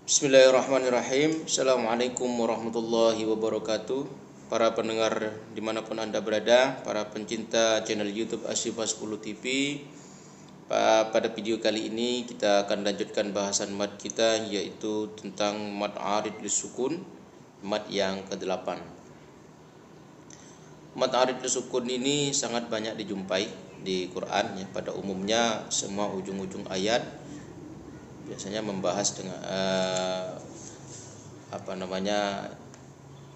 Bismillahirrahmanirrahim. Assalamualaikum warahmatullahi wabarakatuh. Para pendengar dimanapun Anda berada, para pencinta channel YouTube Asyifa 10 TV, pada video kali ini kita akan lanjutkan bahasan mad kita, yaitu tentang mad arid lisukun, mad yang ke-8. Mad arid lisukun ini sangat banyak dijumpai di Quran ya. Pada umumnya semua ujung-ujung ayat biasanya membahas dengan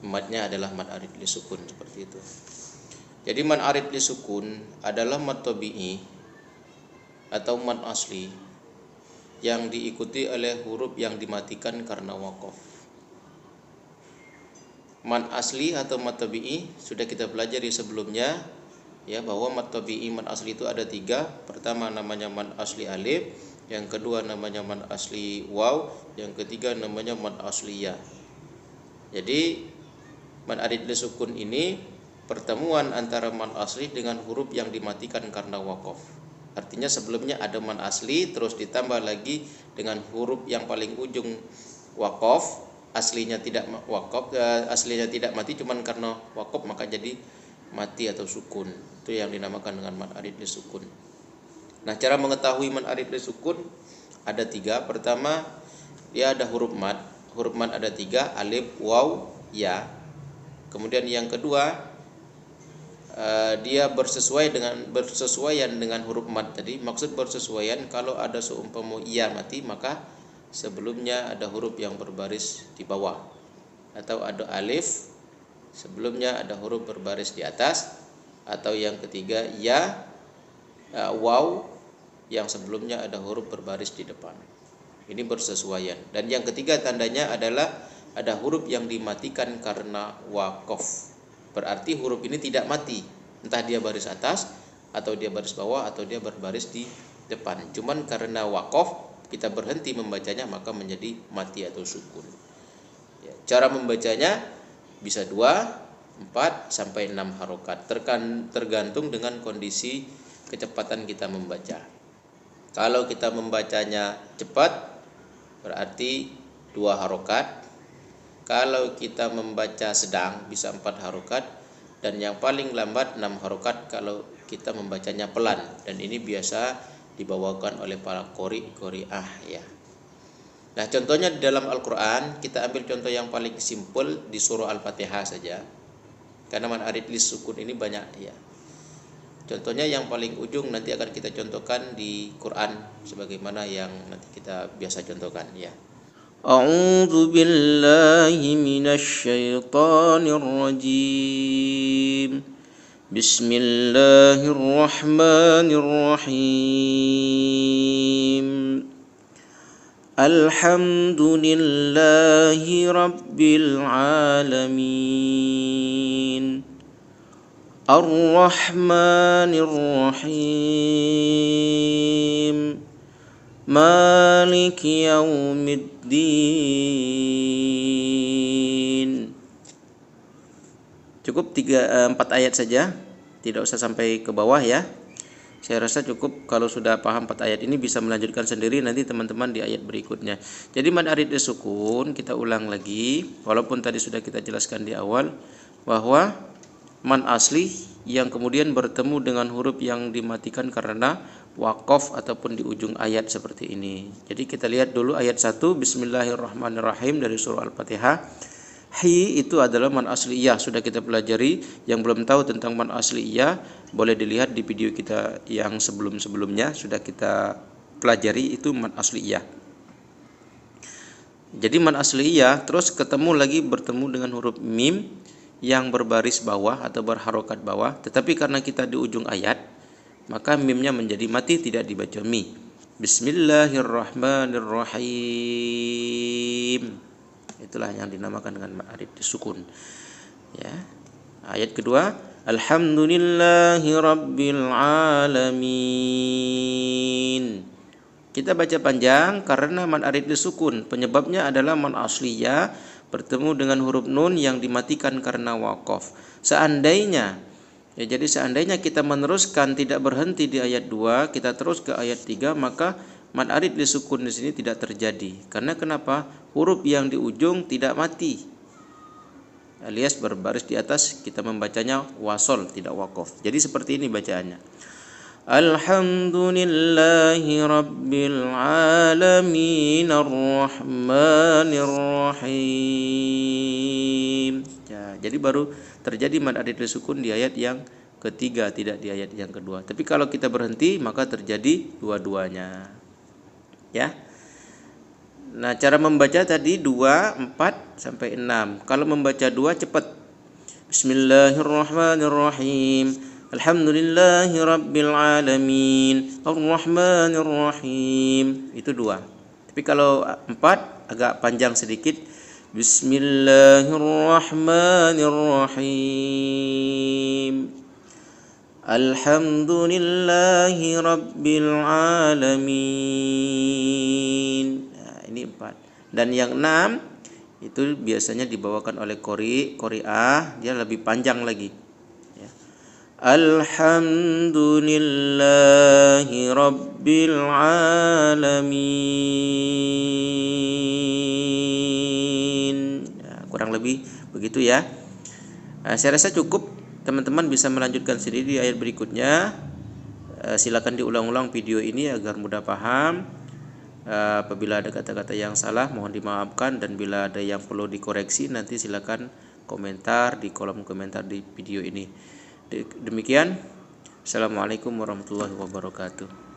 madnya adalah mad arid lisukun, seperti itu. Jadi mad arid lisukun adalah mad tabi'i atau mad asli yang diikuti oleh huruf yang dimatikan karena waqaf. Mad asli atau mad tabi'i sudah kita pelajari sebelumnya ya, bahwa mad tabi'i, mad asli itu ada 3. Pertama namanya mad asli alif, yang kedua namanya mad asli waw, yang ketiga namanya mad asli ya. Jadi mad arid lisukun ini pertemuan antara mad asli dengan huruf yang dimatikan karena waqaf. Artinya sebelumnya ada mad asli, terus ditambah lagi dengan huruf yang paling ujung waqaf, aslinya tidak waqaf, aslinya tidak mati, cuman karena waqaf maka jadi mati atau sukun. Itu yang dinamakan dengan mad arid lisukun. Nah, cara mengetahui mad arid lisukun ada 3. Pertama, dia ada huruf mad. Huruf mad ada 3, alif, waw, ya. Kemudian yang kedua, dia bersesuaian dengan huruf mad tadi. Maksud bersesuaian, kalau ada seumpama ya mati, maka sebelumnya ada huruf yang berbaris di bawah, atau ada alif, sebelumnya ada huruf berbaris di atas, atau yang ketiga ya, waw, yang sebelumnya ada huruf berbaris di depan. Ini bersesuaian. Dan yang ketiga tandanya adalah ada huruf yang dimatikan karena waqaf. Berarti huruf ini tidak mati, entah dia baris atas atau dia baris bawah atau dia berbaris di depan. Cuman karena waqaf kita berhenti membacanya, maka menjadi mati atau sukun ya. Cara membacanya bisa 2, 4 sampai 6 harokat, tergantung dengan kondisi kecepatan kita membaca. Kalau kita membacanya cepat berarti 2 harokat. Kalau kita membaca sedang bisa 4 harokat, dan yang paling lambat 6 harokat kalau kita membacanya pelan. Dan ini biasa dibawakan oleh para qori'ah ya. Nah, contohnya di dalam Al-Quran, kita ambil contoh yang paling simpel di surah Al-Fatihah saja, karena mad arid lisukun ini banyak ya. Contohnya yang paling ujung nanti akan kita contohkan di Quran, sebagaimana yang nanti kita biasa contohkan ya. A'udzu billahi minasy syaithanir rajim. Bismillahirrahmanirrahim. Alhamdulillahi rabbil alamin. Ar-Rahmanir-Rahim. Maliki yaumiddin. Cukup 4 ayat saja, tidak usah sampai ke bawah ya. Saya rasa cukup kalau sudah paham 4 ayat ini, bisa melanjutkan sendiri nanti teman-teman di ayat berikutnya. Jadi mad arid lisukun kita ulang lagi, walaupun tadi sudah kita jelaskan di awal bahwa mad asli yang kemudian bertemu dengan huruf yang dimatikan karena waqaf ataupun di ujung ayat seperti ini. Jadi kita lihat dulu ayat 1, Bismillahirrahmanirrahim dari surah Al-Fatihah. Hi itu adalah mad asli iya, sudah kita pelajari. Yang belum tahu tentang mad asli iya, boleh dilihat di video kita yang sebelum-sebelumnya, sudah kita pelajari itu mad asli iya. Jadi mad asli iya terus bertemu dengan huruf mim yang berbaris bawah atau berharokat bawah, tetapi karena kita di ujung ayat, maka mimnya menjadi mati, tidak dibaca mi. Bismillahirrahmanirrahim. Itulah yang dinamakan dengan mad arid lisukun ya. Ayat kedua, Alhamdulillahi rabbil alamin. Kita baca panjang karena mad arid lisukun, penyebabnya adalah mad asli ya bertemu dengan huruf nun yang dimatikan karena waqaf. Seandainya kita meneruskan, tidak berhenti di ayat 2, kita terus ke ayat 3, maka mad arid li sukun di sini tidak terjadi. Karena kenapa? Huruf yang di ujung tidak mati, alias berbaris di atas, kita membacanya wasol, tidak wakof. Jadi seperti ini bacaannya. Alhamdulillahi rabbil alamin arrahmanir rahim. Ya, jadi baru terjadi mad arid li sukun di ayat yang ketiga, tidak di ayat yang kedua. Tapi kalau kita berhenti maka terjadi dua-duanya. Ya. Nah, cara membaca tadi 2, 4 sampai 6. Kalau membaca 2 cepat. Bismillahirrahmanirrahim. Alhamdulillahi rabbil alamin arrahmanir rahim. Itu 2. Tapi kalau 4 agak panjang sedikit. Bismillahirrahmanirrahim. Alhamdulillahi rabbil alamin. Nah, ini 4. Dan yang 6 itu biasanya dibawakan oleh qori'ah, dia lebih panjang lagi. Ya. Alhamdulillahi rabbil alamin. Ya, kurang lebih begitu ya. Nah, saya rasa cukup. Teman-teman bisa melanjutkan sendiri di ayat berikutnya. Silakan diulang-ulang video ini agar mudah paham. Apabila ada kata-kata yang salah mohon dimaafkan, dan bila ada yang perlu dikoreksi nanti silakan komentar di kolom komentar di video ini. Demikian. Assalamualaikum warahmatullahi wabarakatuh.